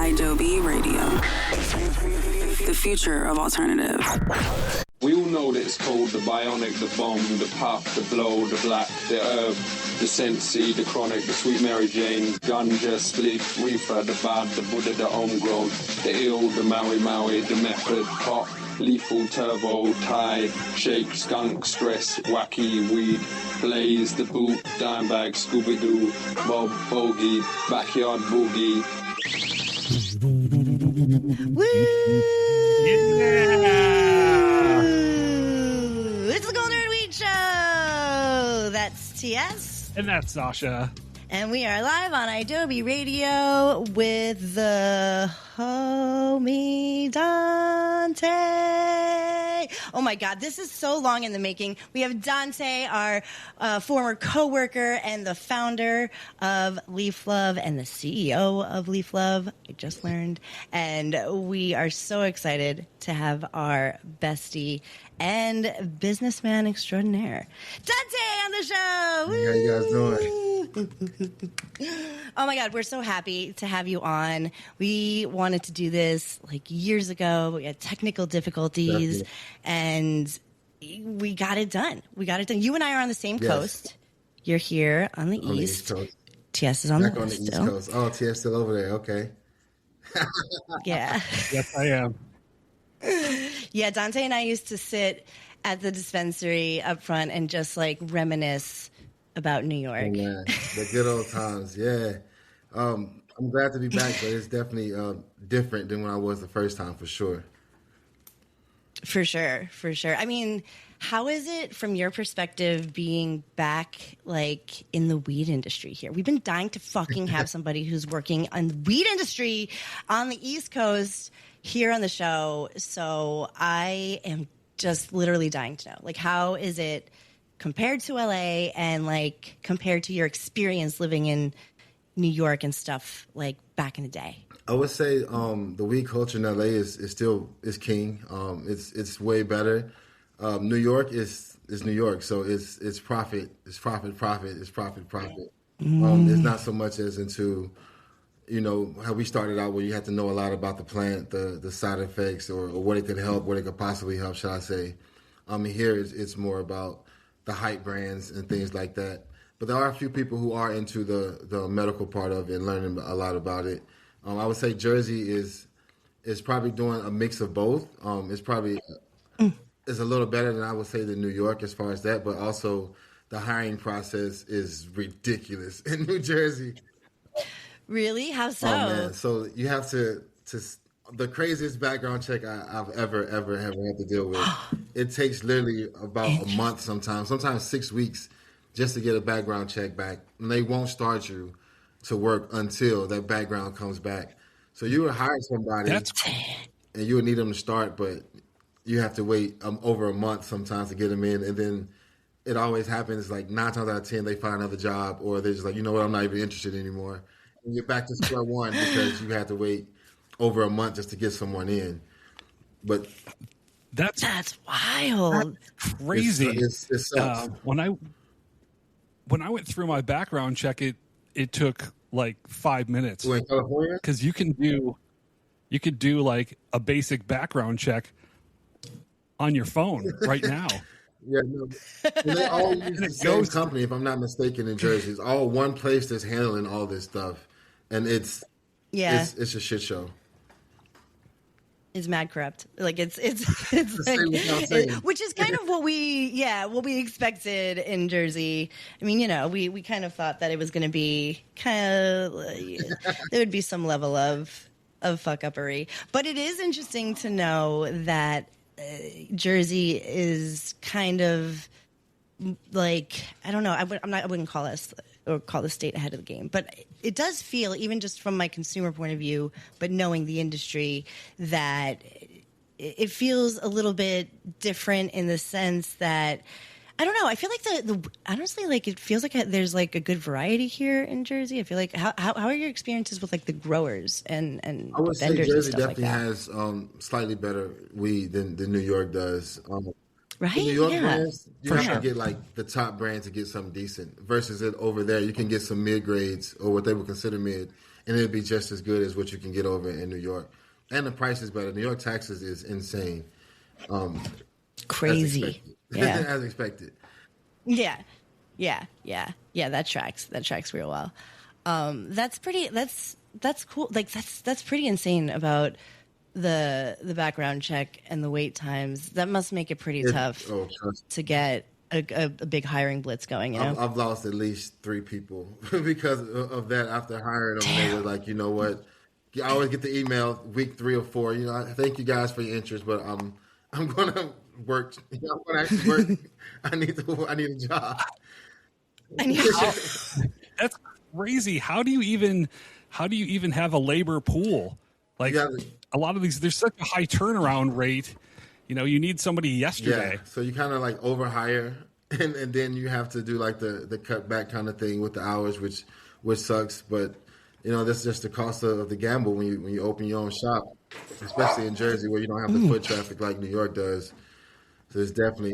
Idobi Radio. The future of alternative. We all know that it's called the bionic, the bomb, the puff, the blow, the black, the herb, the sensi, the chronic, the sweet Mary Jane, ganja, spliff, reefer, the bad, the Buddha, the homegrown, the ill, the Maui Maui, the method, pop, lethal, turbo, Thai, shake, skunk, stress, wacky, weed, blaze, the boot, dime bag, Scooby-Doo, Bob, bogey, backyard boogie. Woo! Yeah! It's the Golden Weed Show! That's TS. And that's Sasha. And we are live on Idobi Radio with the homie Dantè. Oh my God, this is so long in the making. We have Dantè, our former co-worker and the founder of Leaf Love and the CEO of Leaf Love, I just learned. And we are so excited to have our bestie and businessman extraordinaire, Dantè, on the show. Hey, how you guys doing? Oh my God, we're so happy to have you on. We wanted to do this like years ago. We had technical difficulties. Definitely. And we got it done. You and I are on the same coast. You're here on the East. Coast. TS is on Back the on West the East still. Coast. Oh, TS still over there. Okay. Yeah. Yes, I am. Yeah, Dantè and I used to sit at the dispensary up front and just like reminisce about New York. Oh, man. The good old times. Yeah. I'm glad to be back, but it's definitely different than when I was the first time, for sure. For sure. I mean, how is it from your perspective being back like in the weed industry here? We've been dying to fucking have somebody who's working on the weed industry on the East Coast here on the show. So I am just literally dying to know, like, how is it compared to LA and like compared to your experience living in New York and stuff like back in the day? I would say the weed culture in LA is still king. It's way better. New York is New York, so it's profit. It's profit. It's not so much as into, you know, how we started out, where you had to know a lot about the plant, the side effects, or what it could help, what it could possibly help, should I say. Here it's more about the hype brands and things like that. But there are a few people who are into the medical part of it and learning a lot about it. I would say Jersey is probably doing a mix of both. It's probably is a little better than I would say than New York as far as that, but also the hiring process is ridiculous in New Jersey. Really? How so? Oh man! So you have to the craziest background check I've ever had to deal with. It takes literally about a month, sometimes 6 weeks, just to get a background check back, and they won't start you to work until that background comes back. So you would hire somebody, and you would need them to start, but you have to wait over a month sometimes to get them in, and then it always happens like 9 times out of 10 they find another job, or they're just like, you know what, I'm not even interested anymore. And you're back to square one because you had to wait over a month just to get someone in. But That's wild. crazy. It sucks. When I went through my background check, it took like 5 minutes. in California? Because you could do like a basic background check on your phone right now. Yeah, no. And they all use the same company, if I'm not mistaken, in Jersey. It's all one place that's handling all this stuff, and it's a shit show. Is mad corrupt. Like it's like, which is kind of what we expected in Jersey. I mean, you know, we kind of thought that it was going to be there would be some level of fuck-uppery. But it is interesting to know that Jersey is kind of like, I don't know, I wouldn't call us or call the state ahead of the game, but it does feel, even just from my consumer point of view, but knowing the industry, that it feels a little bit different in the sense that, I don't know, I feel like the honestly, like, it feels like there's like a good variety here in Jersey. I feel like, how are your experiences with like the growers and I would say vendors Jersey and stuff definitely like that? has slightly better weed than New York does. Right? The New York Yeah. brands, you For have sure. to get like the top brand to get something decent. Versus it over there, you can get some mid grades or what they would consider mid, and it'd be just as good as what you can get over in New York. And the price is better. New York taxes is insane. Crazy. Yeah. As expected. Yeah. That tracks real well. That's cool. Like that's pretty insane about the background check and the wait times. That must make it pretty tough to get a big hiring blitz going. You know? I've lost at least 3 people because of that after hiring them. They were like, you know what? I always get the email week 3 or 4. You know, I thank you guys for your interest, but I'm gonna work. I'm gonna actually work. I need a job. That's crazy. How do you even have a labor pool? Like a lot of these, there's such a high turnaround rate. You know, you need somebody yesterday. Yeah, so you kind of like overhire, and then you have to do like the cutback kind of thing with the hours, which sucks. But you know, that's just the cost of the gamble when you open your own shop, especially in Jersey where you don't have the foot traffic like New York does. So it's definitely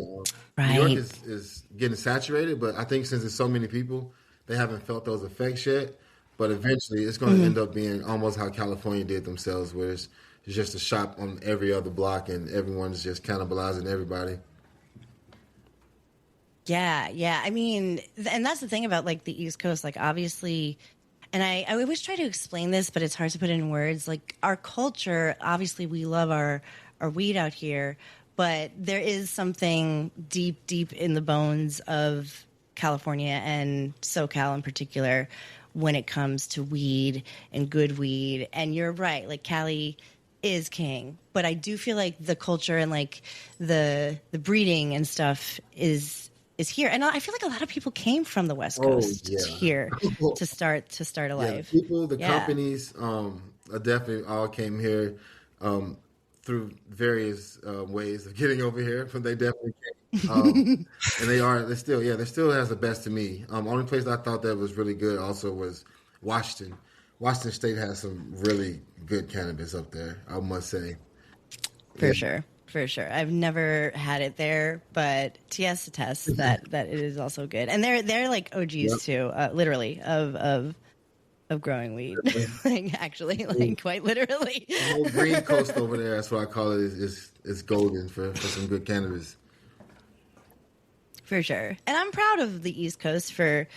right. New York is getting saturated, but I think since there's so many people, they haven't felt those effects yet. But eventually, it's going to end up being almost how California did themselves, where it's just a shop on every other block, and everyone's just cannibalizing everybody. Yeah. I mean, and that's the thing about like the East Coast. Like, obviously, and I always try to explain this, but it's hard to put in words. Like, our culture, obviously, we love our weed out here, but there is something deep in the bones of California and SoCal in particular when it comes to weed and good weed. And you're right, like Cali is king, but I do feel like the culture and like the breeding and stuff is here. And I feel like a lot of people came from the West Coast here to start a life. The companies definitely all came here through various ways of getting over here, but they definitely came. And they still has the best to me. Only place I thought that was really good also was Washington. Washington State has some really good cannabis up there, I must say. For sure. I've never had it there, but TS attests that it is also good. And they're like OGs too, literally of growing weed. Like actually, like quite literally. The whole Green Coast over there, that's what I call it, is golden for some good cannabis. For sure. And I'm proud of the East Coast for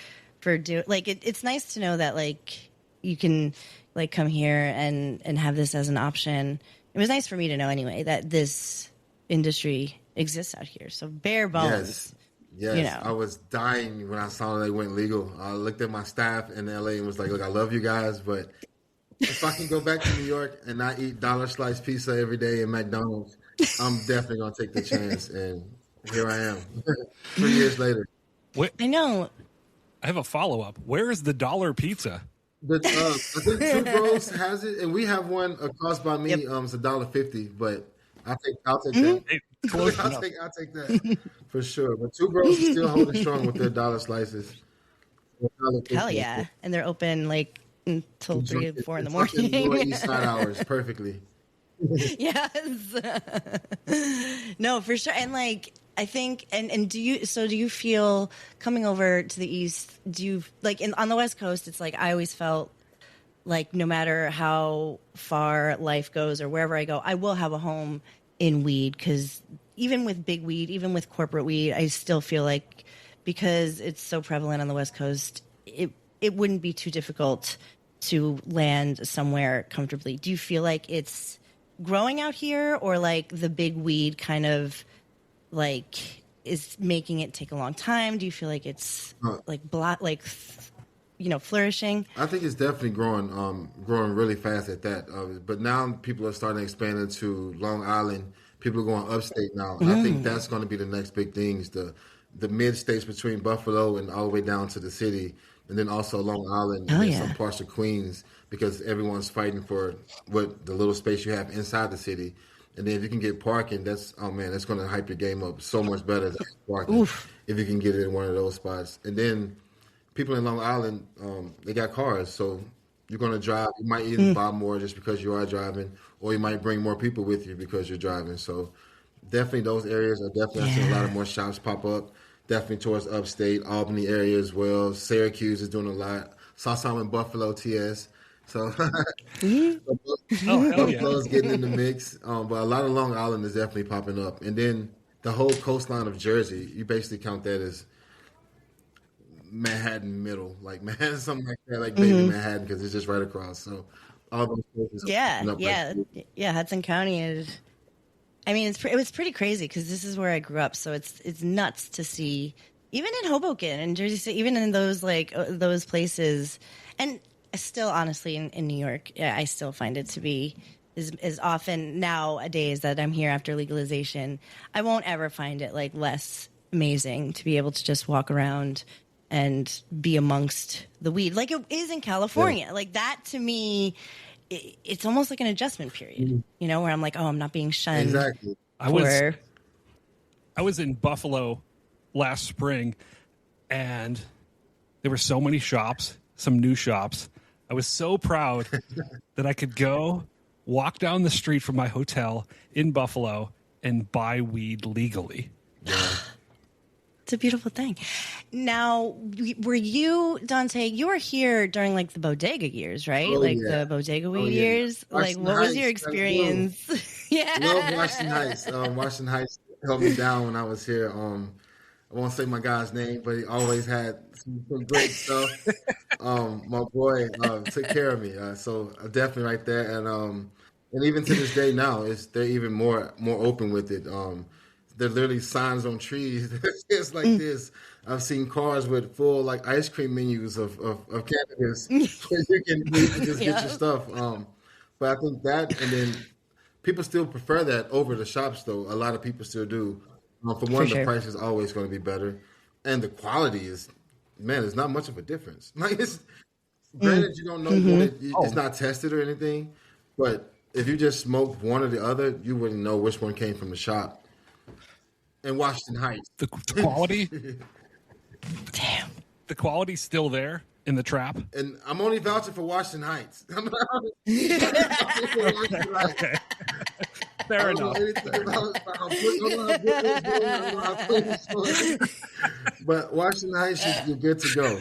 doing, like, it's nice to know that, like, you can, like, come here and have this as an option. It was nice for me to know, anyway, that this industry exists out here. So bare bones. Yes. You know. I was dying when I saw they went legal. I looked at my staff in LA and was like, look, I love you guys, but if I can go back to New York and not eat dollar slice pizza every day in McDonald's, I'm definitely going to take the chance. And here I am 3 years later. I know. I have a follow-up. Where is the dollar pizza? I think Two Bros has it, and we have one across by me. It's $1.50, but I'll take that. I'll take that for sure. But Two Bros is still holding strong with their dollar slices. Hell yeah. And they're open like until 3 or 4 in the morning. East side hours, perfectly. Yes. No, for sure. And like, I think, and do you feel coming over to the East, do you like on the West Coast, it's like, I always felt like no matter how far life goes or wherever I go, I will have a home in weed. 'Cause even with big weed, even with corporate weed, I still feel like because it's so prevalent on the West Coast, it wouldn't be too difficult to land somewhere comfortably. Do you feel like it's growing out here, or like the big weed kind of like is making it take a long time? Do you feel like it's flourishing? I think it's definitely growing really fast at that. But now people are starting to expand into Long Island. People are going upstate now, and I think that's going to be the next big things. The mid states between Buffalo and all the way down to the city, and then also Long Island and some parts of Queens, because everyone's fighting for what the little space you have inside the city. And then if you can get parking, that's going to hype your game up so much better than parking. If you can get it in one of those spots. And then people in Long Island, they got cars, so you're going to drive. You might even buy more just because you are driving, or you might bring more people with you because you're driving. So definitely those areas are definitely seeing a lot of more shops pop up. Definitely towards upstate, Albany area as well. Syracuse is doing a lot. Saw some in Buffalo, TS. So, Buffalo's getting in the mix. But a lot of Long Island is definitely popping up. And then the whole coastline of Jersey, you basically count that as Manhattan middle, like Manhattan, something like that, like baby Manhattan, because it's just right across. So all those places. Hudson County is. I mean, it was pretty crazy because this is where I grew up, so it's nuts to see, even in Hoboken and Jersey City, even in those those places, and still honestly in New York, I still find it to be is often nowadays that I'm here after legalization, I won't ever find it like less amazing to be able to just walk around and be amongst the weed like it is in California. Yeah. Like that to me, it's almost like an adjustment period, you know, where I'm like, oh, I'm not being shunned. Exactly. I was in Buffalo last spring, and there were so many shops, some new shops. I was so proud that I could go walk down the street from my hotel in Buffalo and buy weed legally. Yeah. It's a beautiful thing. Now, were you, Dantè, you were here during like the bodega years, right? The bodega weed years? Washington what Heights, was your experience? I love Washington Heights. Washington Heights held me down when I was here. I won't say my guy's name, but he always had some great stuff. My boy took care of me. So definitely right there. And even to this day now, they're even more open with it. There are literally signs on trees. It's like this. I've seen cars with full like ice cream menus of cannabis where you can just get your stuff. But I think that, and then people still prefer that over the shops, though. A lot of people still do. For one, the price is always going to be better, and the quality is, man, it's not much of a difference. Like it's granted, you don't know that it's not tested or anything, but if you just smoked one or the other, you wouldn't know which one came from the shop. In Washington Heights. The quality? Damn. The quality's still there in the trap? And I'm only vouching for Washington Heights. Okay. Fair enough. But Washington Heights, you're good to go.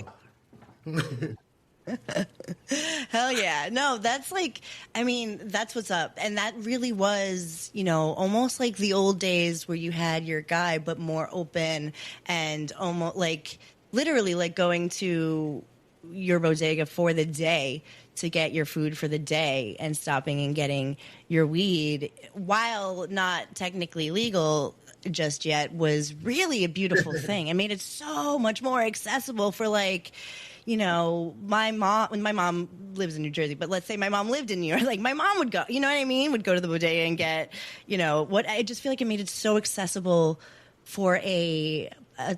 Hell yeah. No, that's like, I mean, that's what's up. And that really was, you know, almost like the old days where you had your guy, but more open and almost like literally like going to your bodega for the day to get your food for the day and stopping and getting your weed while not technically legal just yet was really a beautiful thing. It made it so much more accessible for like, you know, my mom lives in New Jersey, but let's say my mom lived in New York, like my mom would go, you know what I mean? Would go to the bodega and get, you know, what I just feel like it made it so accessible for a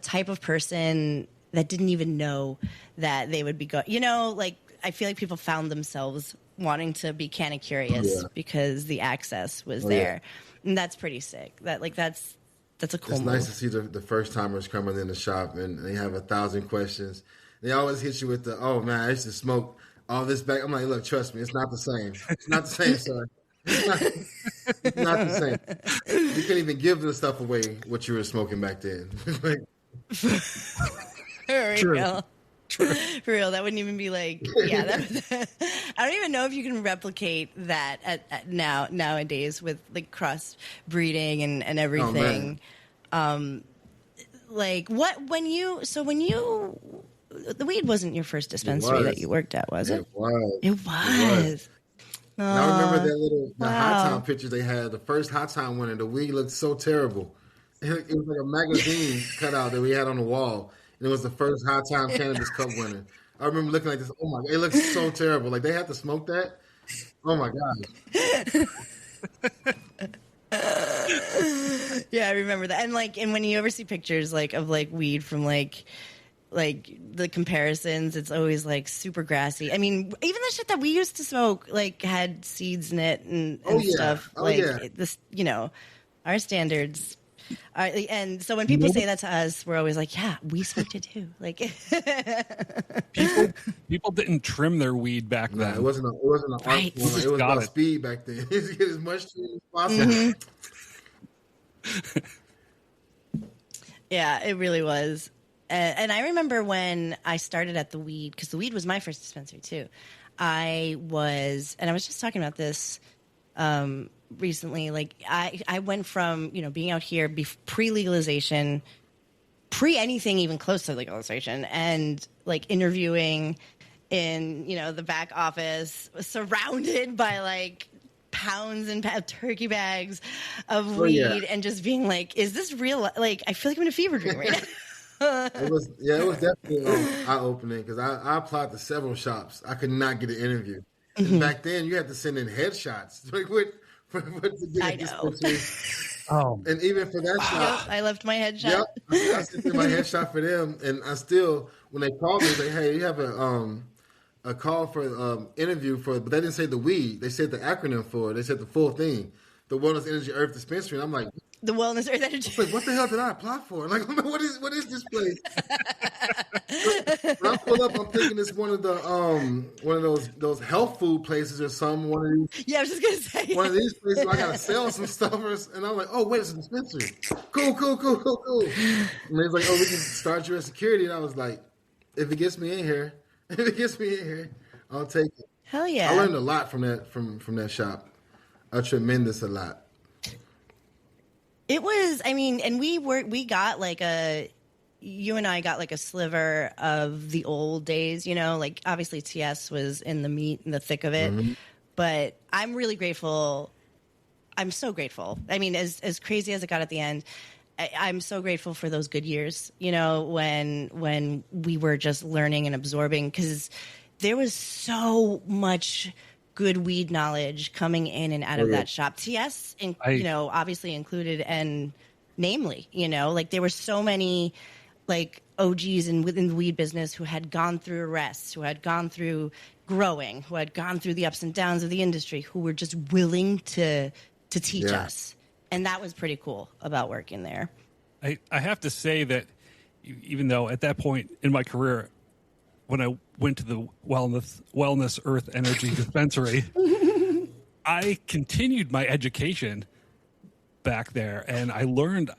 type of person that didn't even know that they would be you know, like I feel like people found themselves wanting to be kind of curious because the access was there. Yeah. And that's pretty sick. That's a cool move. Nice to see the first timers coming in the shop and they have 1,000 questions. They always hit you with oh man, I used to smoke all this back. I'm like, look, trust me, it's not the same. It's not the same, sir. It's not the same. You couldn't even give the stuff away what you were smoking back then. For real. True. For real, that wouldn't even be like, I don't even know if you can replicate that nowadays with like crossbreeding and everything. Like when you the weed wasn't your first dispensary that you worked at, was it? It was. Oh, I remember the Hot Time pictures they had. The first Hot Time winner, the weed looked so terrible. It was like a magazine cutout that we had on the wall. And it was the first Hot Time Cannabis Cup winner. I remember looking like this. Oh my God, it looks so terrible. Like they had to smoke that. Oh my God. Yeah, I remember that. And when you ever see pictures like of like weed from like the comparisons, it's always like super grassy. I mean, even the shit that we used to smoke like had seeds in it and stuff. This, you know, our standards. And so when people say that to us, we're always like, yeah, we smoked it too. Like people didn't trim their weed back then. It wasn't an art form. It was about speed back then. Get as much as possible. Yeah, it really was. And I remember when I started at the weed, because the weed was my first dispensary too. I was just talking about this recently. Like I went from, being out here pre-legalization, anything even close to legalization, and like interviewing in, the back office, surrounded by like pounds and turkey bags of weed, and just being like, is this real? Like, I feel like I'm in a fever dream right now. It was definitely eye-opening, because I applied to several shops. I could not get an interview. And back then, you had to send in headshots. Like, to get a dispensary. Oh, and even for that shop, I left my headshot. Yep, I sent in my headshot for them, and I still, when they called me, they hey, you have a call for interview for, but they didn't say the weed. They said the acronym for it. They said the full thing, the Wellness Energy Earth Dispensary. And I'm like, the Wellness Earth Energy. Like, what the hell did I apply for? Like, what is this place? When I pull up, I'm thinking it's one of those health food places or something. One of these. Yeah, I was just gonna say one of these places. I gotta sell some stuff, and I'm like, oh wait, it's a dispensary. Cool. And they was like, oh, we can start you as security. And I was like, if it gets me in here, I'll take it. Hell yeah! I learned a lot from that shop. A tremendous lot. It was, and we got like you and I got like a sliver of the old days, like obviously TS was in the meat and the thick of it, but I'm really grateful. I'm so grateful. As crazy as it got at the end, I'm so grateful for those good years, when we were just learning and absorbing, because there was so much good weed knowledge coming in and out of that shop. TS, obviously included, and namely, like there were so many like OGs within the weed business who had gone through arrests, who had gone through growing, who had gone through the ups and downs of the industry, who were just willing to teach us. And that was pretty cool about working there. I have to say that even though at that point in my career, when I went to the Wellness Earth Energy Dispensary, I continued my education back there, and I learned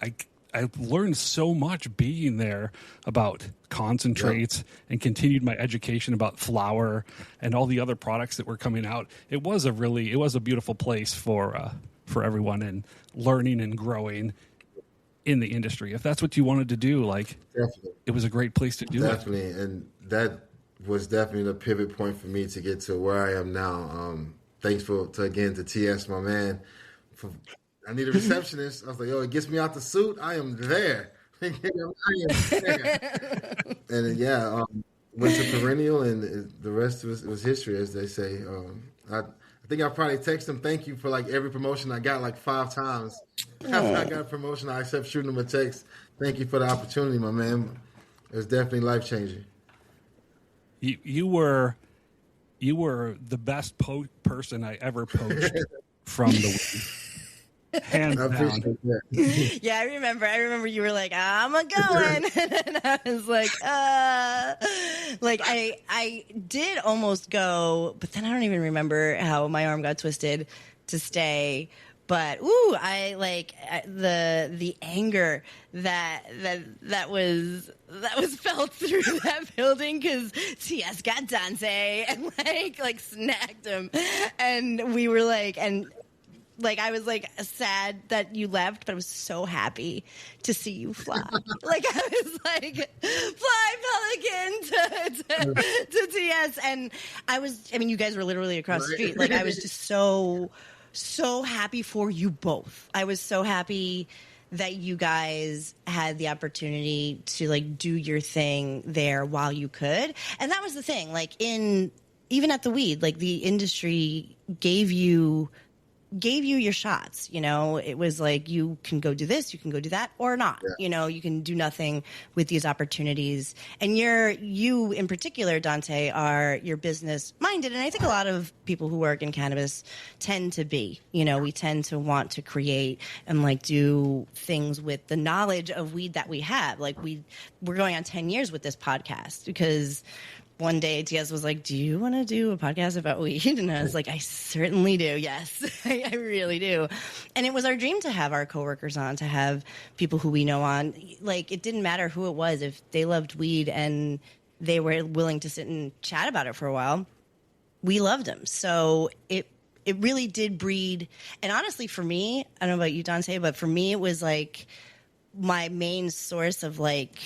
so much being there about concentrates, and continued my education about flour and all the other products that were coming out. It was a beautiful place for everyone, and learning and growing in the industry. If that's what you wanted to do, like, definitely, it was a great place to do it. Definitely, and that was definitely the pivot point for me to get to where I am now. Thanks to TS, my man. I need a receptionist. I was like, it gets me out the suit. I am there. I am there. And went to Perennial, and the rest was history, as they say. I think I probably texted him thank you for like every promotion I got, like 5 times. After I got a promotion, I kept shooting him a text. Thank you for the opportunity, my man. It was definitely life changing. You were the best person I ever poached from the weed. Hands down. Yeah, I remember you were like, I'm a going. And I was like, I did almost go, but then I don't even remember how my arm got twisted to stay. But I like the anger that was felt through that building, because TS got Dantè and like snagged him, and we were like, and like I was like sad that you left, but I was so happy to see you fly. Like I was like, fly Pelican to TS, and you guys were literally across the street. Like I was just so happy for you both. I was so happy that you guys had the opportunity to like do your thing there while you could. And that was the thing, like even at the weed, like the industry gave you your shots, it was like, you can go do this, you can go do that, or not, you can do nothing with these opportunities. And you in particular, Dantè, you're business minded. And I think a lot of people who work in cannabis tend to be, we tend to want to create and like do things with the knowledge of weed that we have. Like we're going on 10 years with this podcast, because one day TS was like, do you want to do a podcast about weed? And I was like, I certainly do. Yes, I really do. And it was our dream to have our coworkers on, to have people who we know on. Like, it didn't matter who it was. If they loved weed and they were willing to sit and chat about it for a while, we loved him. So it really did breed. And honestly, for me, I don't know about you, Dantè, but for me, it was like my main source of like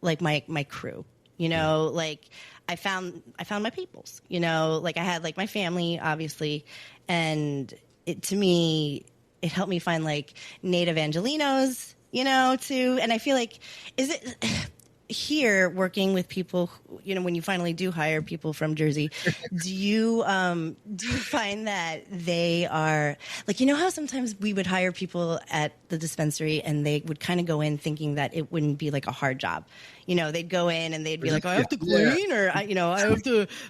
my crew, like I found my peoples, like I had like my family, obviously. And to me, it helped me find like native Angelinos, too. And I feel like, is it here working with people, when you finally do hire people from Jersey, do you find that they are like, how sometimes we would hire people at the dispensary and they would kind of go in thinking that it wouldn't be like a hard job. They'd go in and they'd be like, I have to clean, or I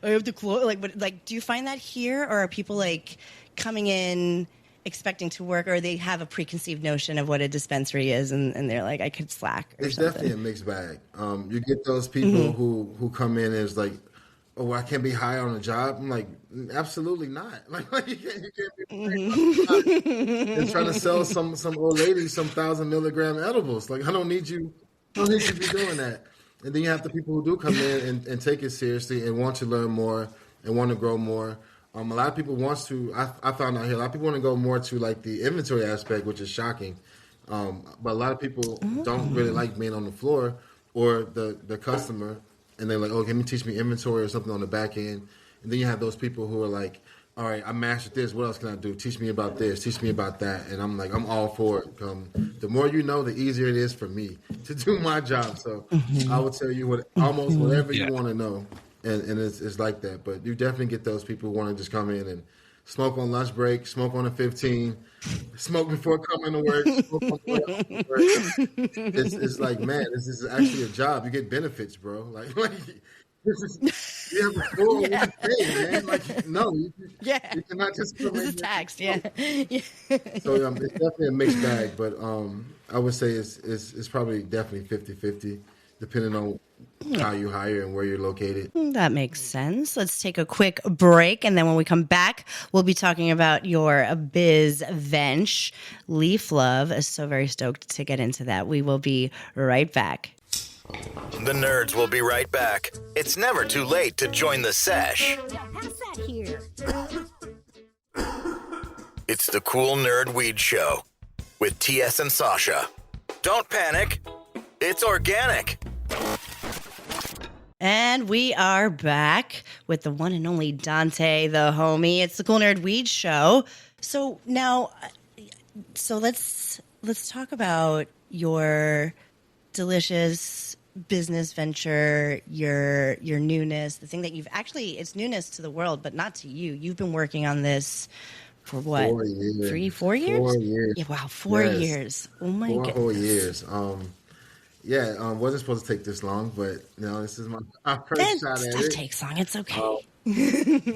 have to close. Like, do you find that here, or are people like coming in expecting to work, or they have a preconceived notion of what a dispensary is, and they're like, I could slack? It's definitely a mixed bag. You get those people who come in as like, oh, I can't be high on a job. I'm like, absolutely not. Like you can't be and trying to sell some old lady some 1,000 milligram edibles. Like, I don't need you to be doing that. And then you have the people who do come in and take it seriously and want to learn more and want to grow more. A lot of people wants to. I found out here, a lot of people want to go more to like the inventory aspect, which is shocking. But a lot of people don't really like being on the floor or the customer, and they're like, "Oh, can you teach me inventory or something on the back end?" And then you have those people who are like, "All right, I mastered this. What else can I do? Teach me about this. Teach me about that." And I'm like, I'm all for it. The more you know, the easier it is for me to do my job. So I will tell you almost whatever you want to know. And it's like that. But you definitely get those people who want to just come in and smoke on lunch break, smoke on a 15, smoke before coming to work, smoke on the way home from work. It's like, man, this is actually a job. You get benefits, bro. Like this is, you have a 401k, man. Like, no, you cannot just come this is taxed, yeah. So it's definitely a mixed bag, but I would say it's probably definitely 50-50, depending on how you hire and where you're located. That makes sense. Let's take a quick break, and then when we come back, we'll be talking about your biz venture, Leaf Love. So very stoked to get into that. We will be right back. The nerds will be right back. It's never too late to join the sesh. Pass that here. It's the Cool Nerd Weed Show with TS and Sasha. Don't panic. It's organic. And we are back with the one and only Dantè, the homie. It's the Cool Nerd Weed Show. So now, let's talk about your delicious business venture, your newness, the thing that you've actually, it's newness to the world, but not to you. You've been working on this for what? 4 years. 4 years? 4 years. Yeah, wow, 4 years. Oh my goodness. 4 whole years. Wasn't supposed to take this long, but this is my first shot at it. Stuff takes long. It's okay.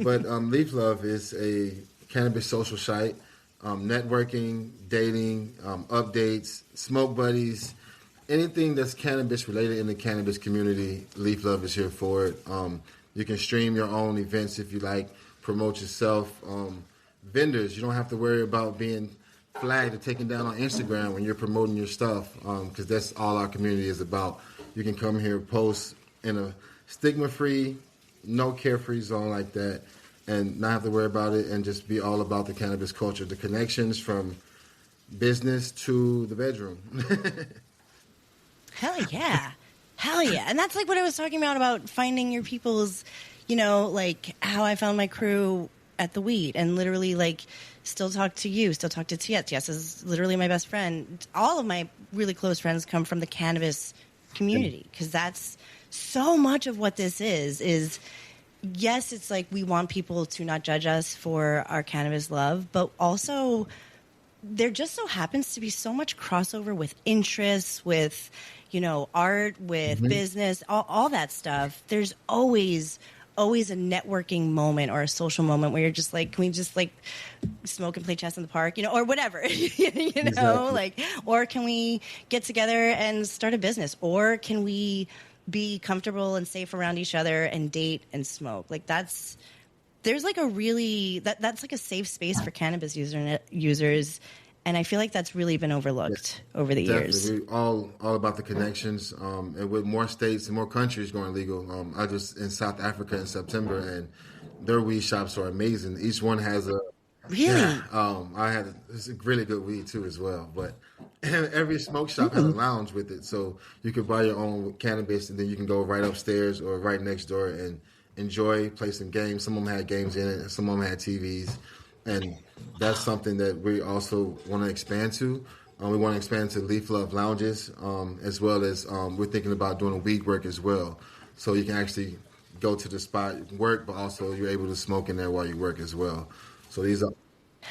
But Leaf Love is a cannabis social site, networking, dating, updates, smoke buddies, anything that's cannabis related in the cannabis community. Leaf Love is here for it. You can stream your own events if you like, promote yourself. Vendors, you don't have to worry about being flagged or taken down on Instagram when you're promoting your stuff, because that's all our community is about. You can come here, post in a stigma-free, no carefree zone like that, and not have to worry about it, and just be all about the cannabis culture, the connections from business to the bedroom. Hell yeah. And that's like what I was talking about finding your people's, like how I found my crew at the weed, and literally like still talk to you, still talk to T.S. T.S. is literally my best friend. All of my really close friends come from the cannabis community, because that's so much of what this is yes, it's like we want people to not judge us for our cannabis love, but also there just so happens to be so much crossover with interests, with art, with business, all that stuff. There's always a networking moment or a social moment where you're just like, can we just like smoke and play chess in the park, or whatever, exactly. Like, or can we get together and start a business, or can we be comfortable and safe around each other and date and smoke? Like there's like a really, that's like a safe space for cannabis users. And I feel like that's really been overlooked over the years. We're all about the connections. And with more states and more countries going legal, I just in South Africa in September, and their weed shops are amazing. Each one has a Really? yeah. It's a really good weed too as well. But every smoke shop has a lounge with it, so you could buy your own cannabis, and then you can go right upstairs or right next door and enjoy, play some games. Some of them had games in it, some of them had TVs, and that's something that we also want to expand to. We want to expand to Leaf Love lounges, as well as we're thinking about doing a weed work as well, so you can actually go to the spot, work, but also you're able to smoke in there while you work as well. So these are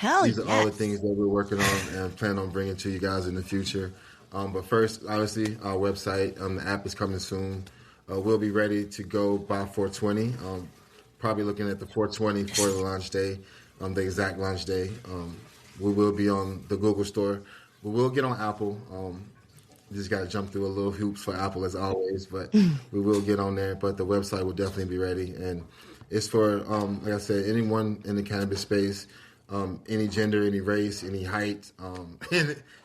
all the things that we're working on and plan on bringing to you guys in the future. But first, obviously, our website, the app is coming soon. We'll be ready to go by 420. Probably looking at the 420 for the launch day, the exact launch day. We will be on the Google Store. We will get on Apple. Just got to jump through a little hoops for Apple as always, but we will get on there. But the website will definitely be ready, and it's for, like I said, anyone in the cannabis space, any gender, any race, any height,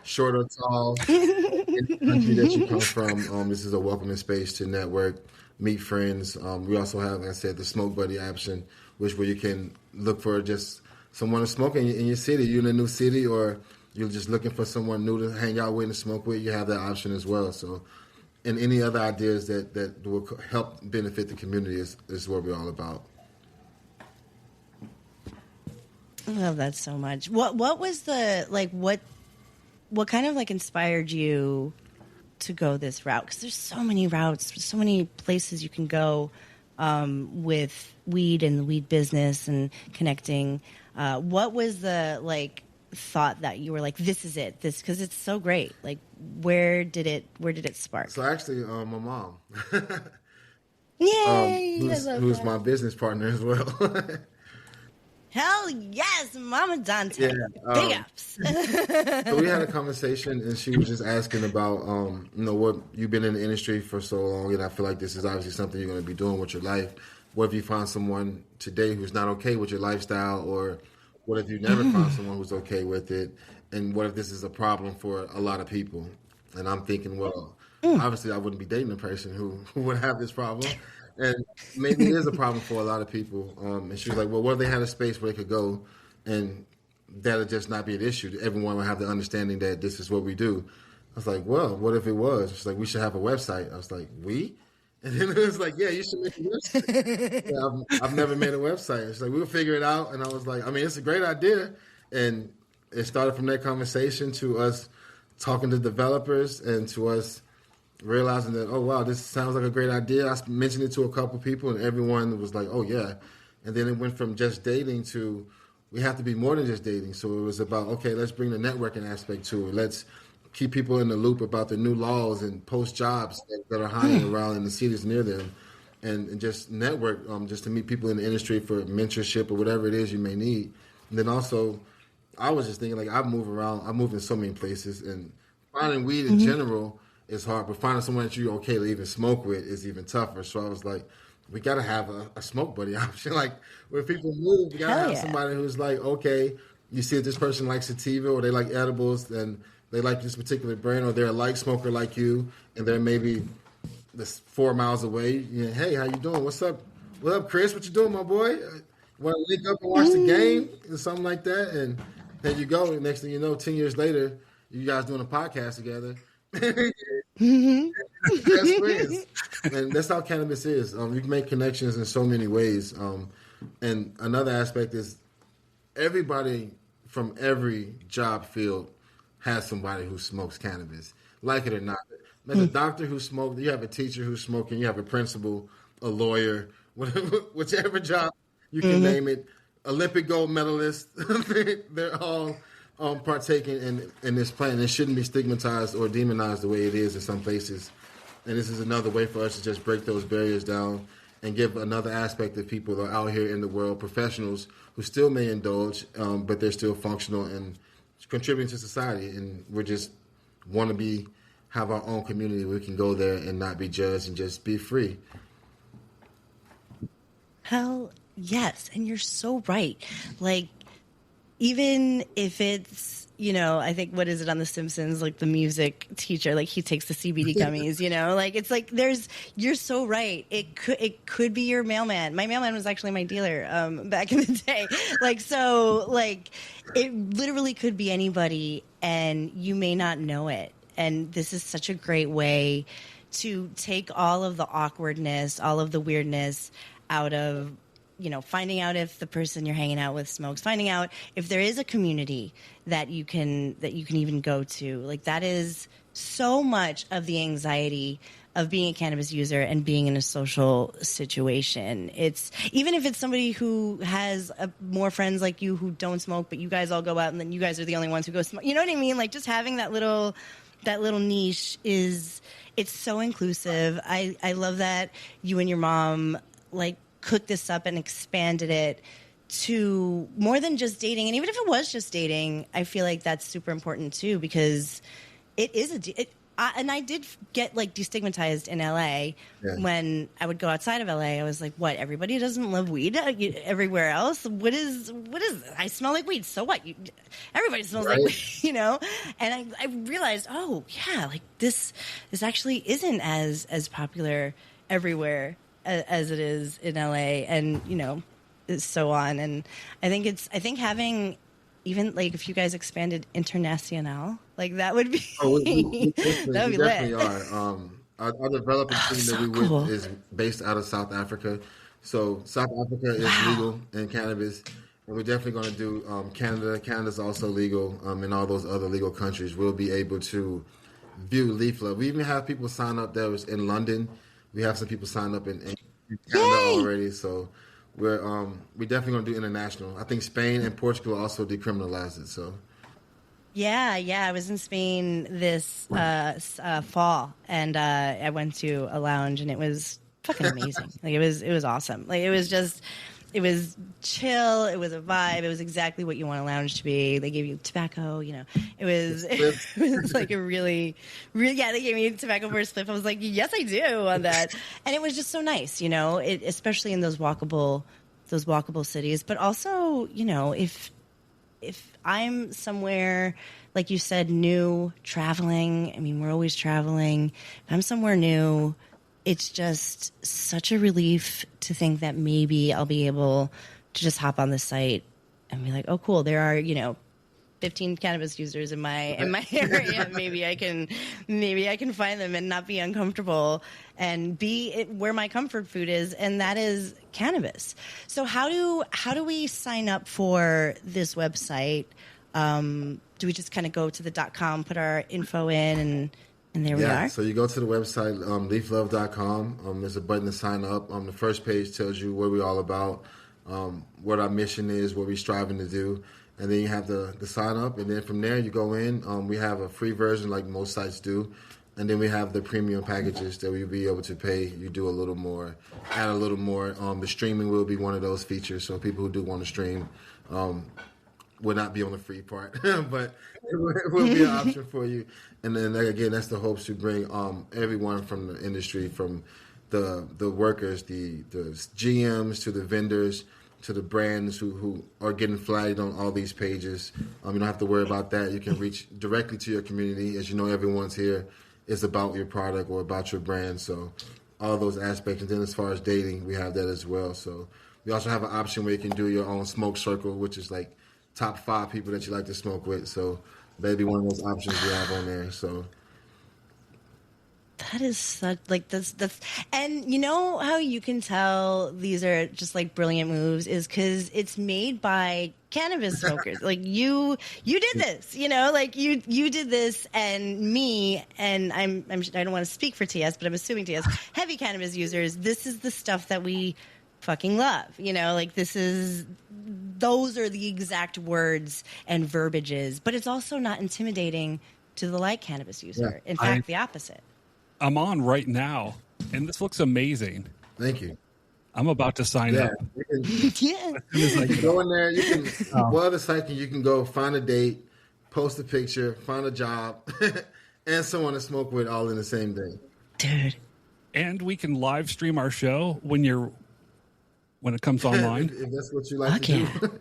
short or tall, any country that you come from. This is a welcoming space to network, meet friends. We also have, like I said, the Smoke Buddy option, where you can look for just someone to smoke in your city. You're in a new city, or you're just looking for someone new to hang out with and smoke with. You have that option as well. So, and any other ideas that will help benefit the community is what we're all about. I love that so much. What was the, like, what kind of, like, inspired you to go this route? Because there's so many routes, so many places you can go with weed and the weed business and connecting. What was the, like, thought that you were like, this is it, because it's so great? Like, where did it spark? So actually, my mom, Yay! who's my business partner as well. Hell yes, Mama Dantè. Yeah, Big ups. So we had a conversation, and she was just asking about, what you've been in the industry for so long, and I feel like this is obviously something you're going to be doing with your life. What if you find someone today who's not okay with your lifestyle, or what if you never find someone who's okay with it, and what if this is a problem for a lot of people? And I'm thinking, well, obviously I wouldn't be dating a person who would have this problem. And maybe it is a problem for a lot of people. And she was like, well, what if they had a space where they could go and that'll just not be an issue? Everyone will have the understanding that this is what we do. I was like, well, what if it was? She's like, we should have a website. I was like, we? And then it was like, yeah, you should make a website. Yeah, I've never made a website. She's like, we'll figure it out. And I was like, I mean, it's a great idea. And it started from that conversation to us talking to developers and to us realizing that, oh, wow, this sounds like a great idea. I mentioned it to a couple people, and everyone was like, oh, yeah. And then it went from just dating to we have to be more than just dating. So it was about, okay, let's bring the networking aspect to it. Let's keep people in the loop about the new laws and post jobs that are hiring around in the cities near them, and just network, just to meet people in the industry for mentorship or whatever it is you may need. And then also, I was just thinking, like, I move in so many places, and finding weed in general is hard, but finding someone that you're okay to even smoke with is even tougher. So I was like, we got to have a smoke buddy option. Like, when people move, we got to have somebody who's like, okay, you see if this person likes sativa or they like edibles, and they like this particular brand, or they're a light smoker like you, and they're maybe 4 miles away. You know, hey, how you doing? What's up? What up, Chris? What you doing, my boy? Want to link up and watch the game or something like that? And there you go. And next thing you know, 10 years later, you guys doing a podcast together. Best friends. And that's how cannabis is. You can make connections in so many ways. And another aspect is everybody from every job field has somebody who smokes cannabis, like it or not. There's a doctor who smokes, you have a teacher who's smoking, you have a principal, a lawyer, whichever job you can name it, Olympic gold medalist. They're all partaking in this plan. It shouldn't be stigmatized or demonized the way it is in some places. And this is another way for us to just break those barriers down and give another aspect of people that are out here in the world, professionals who still may indulge, but they're still functional and contributing to society. And we just want to have our own community where we can go there and not be judged and just be free. Hell yes. And you're so right. Like, even if it's, you know, I think, what is it on The Simpsons? Like the music teacher, like he takes the CBD gummies, you know, like it's like you're so right. It could be your mailman. My mailman was actually my dealer back in the day. Like, so like it literally could be anybody and you may not know it. And this is such a great way to take all of the awkwardness, all of the weirdness out of, you know, finding out if the person you're hanging out with smokes, finding out if there is a community that you can even go to. Like that is so much of the anxiety of being a cannabis user and being in a social situation. It's even if it's somebody who has more friends like you who don't smoke, but you guys all go out and then you guys are the only ones who go smoke. You know what I mean? Like just having that little niche it's so inclusive. I love that you and your mom like cooked this up and expanded it to more than just dating. And even if it was just dating, I feel like that's super important too, because it is and I did get like destigmatized in LA when I would go outside of LA. I was like, what? Everybody doesn't love weed everywhere else. What is I smell like weed. So what? Everybody smells like weed, you know? And I realized, oh yeah, like this actually isn't as popular everywhere as it is in LA, and you know, so on. And I think having even like if you guys expanded international, like that would be that would be definitely lit. Are. Our developing team that we with is based out of South Africa, so South Africa is legal in cannabis, and we're definitely going to do Canada. Canada's also legal, and all those other legal countries will be able to view Leaf Love. We even have people sign up that was in London. We have some people signed up in Canada already, so we're definitely going to do international. I think Spain and Portugal also decriminalized it. So yeah, I was in Spain this fall, and I went to a lounge, and it was fucking amazing. Like it was awesome. Like it was chill. It was a vibe. It was exactly what you want a lounge to be. They gave you tobacco, you know. It was like a really, yeah, they gave me tobacco for a spliff. I was like, yes, I do on that. And it was just so nice, you know, especially in those walkable cities. But also, you know, if I'm somewhere, like you said, new, traveling, I mean, we're always traveling. If I'm somewhere new, it's just such a relief to think that maybe I'll be able to just hop on the site and be like, oh, cool, there are, you know, 15 cannabis users in my area. Maybe I can find them and not be uncomfortable and be where my comfort food is, and that is cannabis. So how do we sign up for this website? Do we just kind of go to the .com, put our info in, and there we are? So you go to the website, leaflove.com. There's a button to sign up. The first page tells you what we're all about, what our mission is, what we're striving to do. And then you have the sign up. And then from there, you go in. We have a free version like most sites do. And then we have the premium packages that we'll be able to pay. You do a little more, add a little more. The streaming will be one of those features. So people who do want to stream will not be on the free part. But it will be an option for you. And then again, that's the hopes to bring everyone from the industry, from the workers, the GMs to the vendors, to the brands who are getting flagged on all these pages. You don't have to worry about that. You can reach directly to your community. As you know, everyone's here is about your product or about your brand. So all those aspects. And then as far as dating, we have that as well. So we also have an option where you can do your own smoke circle, which is like top 5 people that you like to smoke with. So that'd be one of those options we have on there. So that is such like that's and you know how you can tell these are just like brilliant moves is because it's made by cannabis smokers. Like you did this, you know, like you did this, and me, and I don't want to speak for TS, but I'm assuming TS heavy cannabis users. This is the stuff that we fucking love, you know, like those are the exact words and verbiages, but it's also not intimidating to the light cannabis user. In fact, the opposite. I'm on right now, and this looks amazing. Thank you. I'm about to sign up. You can go in there. You can well, the site you can go find a date, post a picture, find a job, and someone to smoke with all in the same day. Dude. And we can live stream our show when it comes online. If that's what you like to do.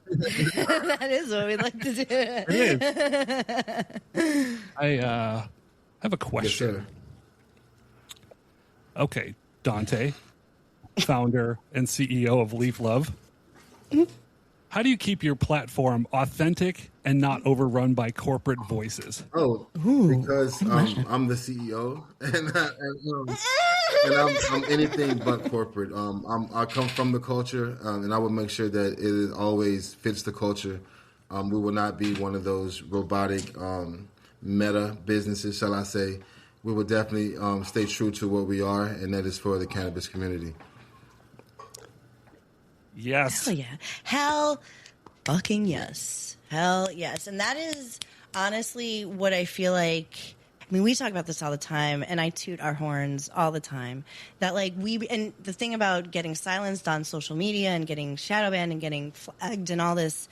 That is what we like to do. It is. I have a question. Yes, sir. Okay, Dantè, founder and CEO of Leaf Love. How do you keep your platform authentic and not overrun by corporate voices? Oh, because I'm the CEO, and I'm anything but corporate. I come from the culture, and I will make sure that it always fits the culture. We will not be one of those robotic meta businesses, shall I say. We will definitely stay true to what we are, and that is for the cannabis community. Yes. Oh yeah. Hell fucking yes. Hell yes. And that is honestly what I feel like. I mean, we talk about this all the time, and I toot our horns all the time. That and the thing about getting silenced on social media and getting shadow banned and getting flagged and all this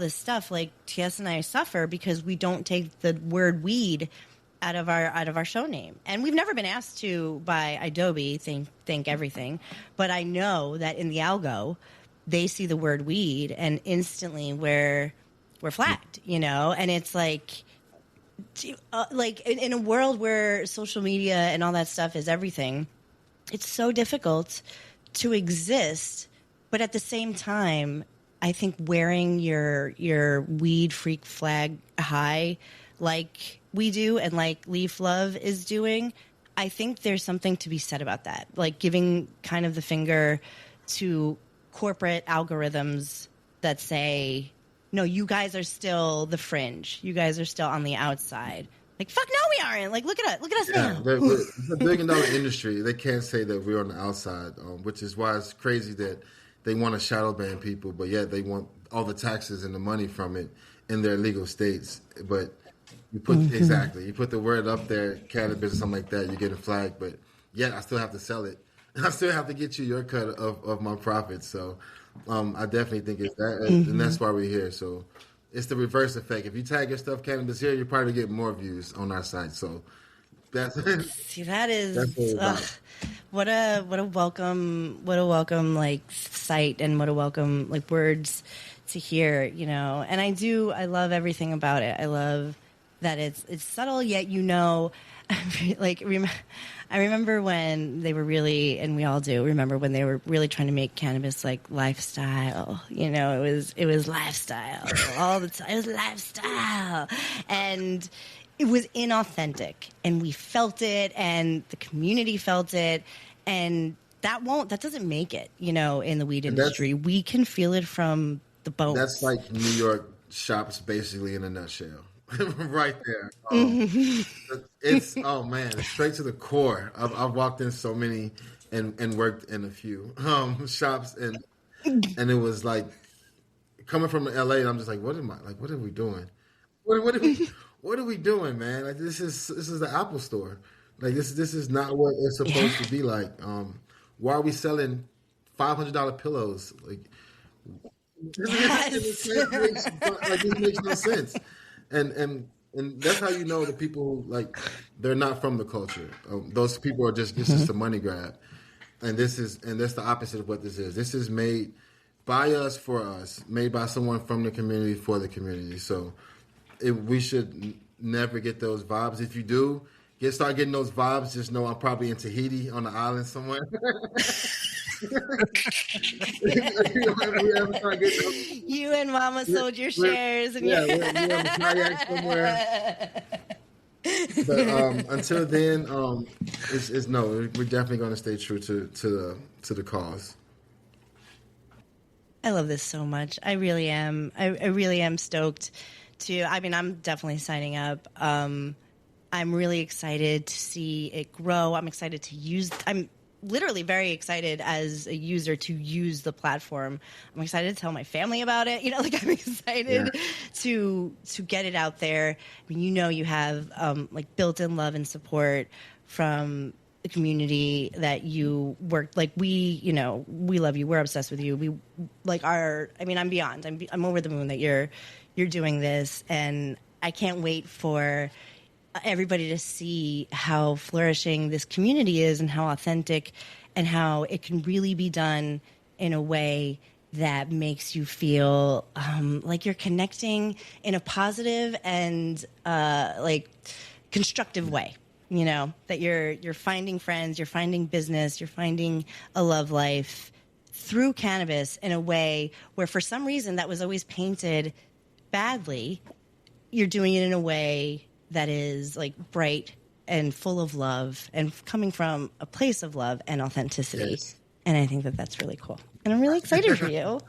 stuff, like TS and I suffer because we don't take the word weed out of our show name. And we've never been asked to by idobi, thank everything. But I know that in the algo, they see the word weed and instantly we're flagged, and it's like in a world where social media and all that stuff is everything, it's so difficult to exist. But at the same time, I think wearing your weed freak flag high like we do and like Leaf Love is doing, I think there's something to be said about that. Like giving kind of the finger to corporate algorithms that say, no, you guys are still the fringe. You guys are still on the outside. Like, fuck no, we aren't. Like, look at us now. It's a $1 billion industry. They can't say that we're on the outside, which is why it's crazy that they want to shadow ban people, but yet they want all the taxes and the money from it in their legal states. But you put you put the word up there, cannabis or something like that, you get a flag, but yet I still have to sell it. I still have to get you your cut of my profits. So I definitely think it's that, and that's why we're here. So it's the reverse effect. If you tag your stuff cannabis here, you're probably get more views on our site. So that's see, that is what a welcome like site and what a welcome like words to hear, And I love everything about it. I love that it's subtle yet like I remember when they were really, and we all do remember when they were really trying to make cannabis like lifestyle. It was lifestyle all the time. It was lifestyle, and it was inauthentic, and we felt it, and the community felt it, and that doesn't make it. In the weed industry, we can feel it from the bones. That's like New York shops, basically in a nutshell. Right there. It's straight to the core. I've walked in so many and worked in a few shops and it was like coming from LA and I'm just like, what are we doing? What are we doing, man? Like this is the Apple store. Like this is not what it's supposed to be like. Why are we selling $500 pillows? Like this makes no sense. And that's how you know the people like they're not from the culture. Those people are just a money grab, and that's the opposite of what this is. This is made by us for us, made by someone from the community for the community. So we should never get those vibes. If you do start getting those vibes, just know I'm probably in Tahiti on the island somewhere. You and Mama sold your shares, and we're on the kayak somewhere. But until then, we're definitely going to stay true to the cause. I love this so much. I really am. I really am stoked to. I mean, I'm definitely signing up. I'm really excited to see it grow. I'm excited to use. I'm literally very excited as a user to use the platform. I'm excited to tell my family about it. I'm excited to get it out there. I mean, you have like built-in love and support from the community that you work. Like we love you. We're obsessed with you. We like I'm beyond. I'm over the moon that you're doing this, and I can't wait for everybody to see how flourishing this community is and how authentic and how it can really be done in a way that makes you feel like you're connecting in a positive and like constructive way. You know, that you're finding friends, you're finding business, you're finding a love life through cannabis in a way where for some reason that was always painted badly. You're doing it in a way that is like bright and full of love and coming from a place of love and authenticity. Yes. And I think that that's really cool. And I'm really excited for you.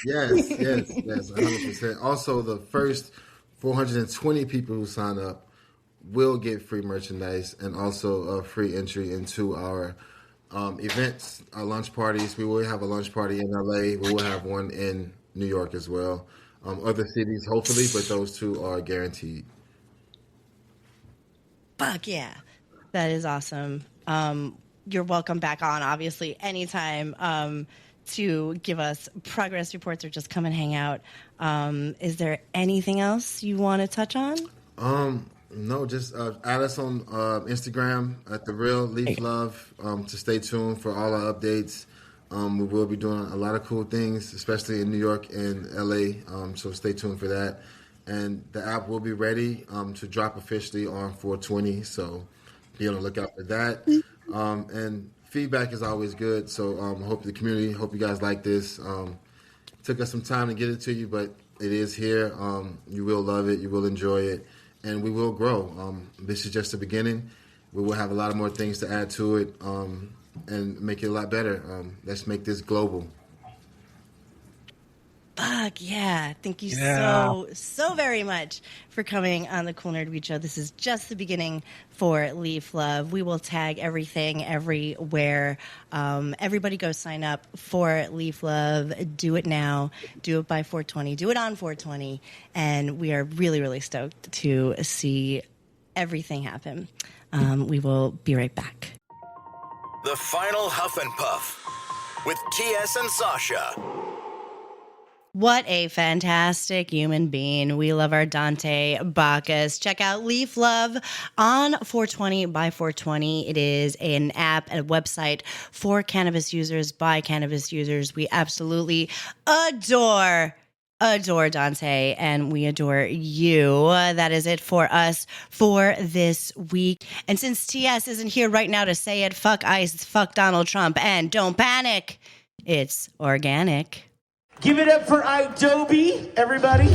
Yes, 100%. Also, the first 420 people who sign up will get free merchandise and also free entry into our events, our lunch parties. We will have a lunch party in LA. We will have one in New York as well. Other cities, hopefully, but those two are guaranteed. Fuck yeah. That is awesome. You're welcome back on, obviously, anytime to give us progress reports or just come and hang out. Is there anything else you want to touch on? No, just add us on Instagram at The Real Leaf Love to stay tuned for all our updates. We will be doing a lot of cool things, especially in New York and LA, so stay tuned for that. And the app will be ready to drop officially on 420, so be on the lookout for that. And feedback is always good, so hope the community, hope you guys like this. Took us some time to get it to you, but it is here. You will love it, you will enjoy it, and we will grow. This is just the beginning. We will have a lot of more things to add to it and make it a lot better. Let's make this global. Fuck yeah. Thank you so very much for coming on the Cool Nerd Weed Show. This is just the beginning for Leaf Love. We will tag everything everywhere. Everybody go sign up for Leaf Love. Do it now. Do it by 420. Do it on 420. And we are really, really stoked to see everything happen. We will be right back. The Final Huff and Puff with TS and Sasha. What a fantastic human being. We love our Dantè Backus. Check out Leaf Love on 420 by 420. It is an app and a website for cannabis users by cannabis users. We absolutely adore Dantè, and we adore you. That is it for us for this week. And since TS isn't here right now to say it, fuck ICE, fuck Donald Trump, and don't panic, it's organic. Give it up for idobi, everybody.